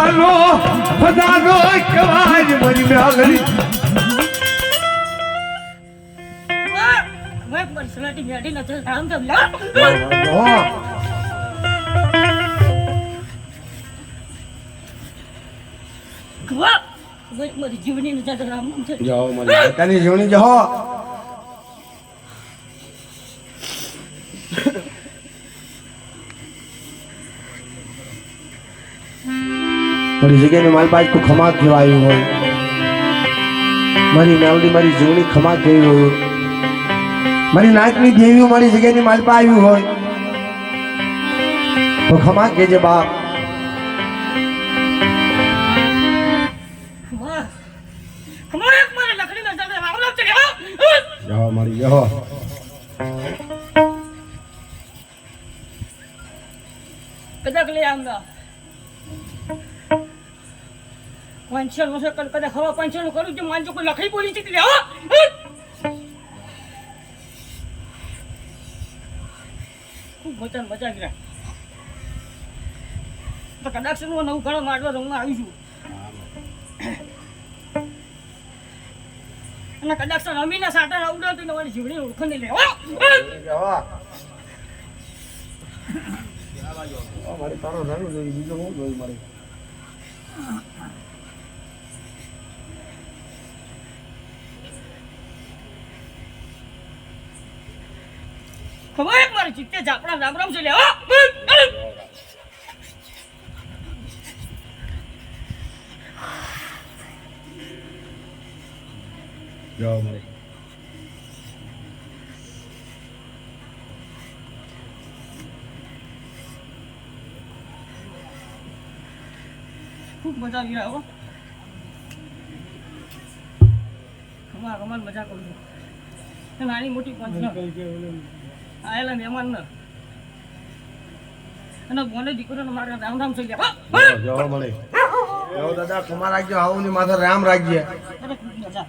ખુદાનો કહેવાય મારી મેલડી मैं पर्सनालिटी मेरी नजर काम कर ला गवा मेरी जीवनी नजर काम से જાઓ મારી તની જીવની જાઓ મારી જગ્યાએ મારી પાસે કોઈ ખમા કહેવાયું હોય મારી મેલડી મારી જીવની ખમા કહેવી હોય મારી નાચની દેવી મારી જગ્યાની મારી પાસે આવ્યું હોય તો ખમા કહેજે બાપ हमारे मारे लकड़ी नजर काम से જાઓ મારી જાઓ कदक ले आऊंगा पंचर मुझे कल कदक हवा पंचर करूं जो मान जो कोई लकड़ी बोली थी ले आओ खूब मजा गया तो कदाच से नव घणो मारवा रंगમાં આવી છું અને કદાચ તો રમીના સાટા આવડતું ને મારી જીવડી ઓળખને લે મારી તારો રંગ જોઈ બીજો હું જોઈ મારી ખબર એક મારી ચિત્તે જાપડા રામ રામ છે લે જાઓ મારી ખૂબ મજા આવી રહ્યો કમાલ મજા કરું છું નાની મોટી પંચ આયેલા મહેમાન ને અને બોને દીકરો મારા રામ રામ થઈ ગયા જાઓ મળે જાઓ દાદા ખમા રાખજો આવું ની માથે રામ રાખજે અરે ખૂબ મજા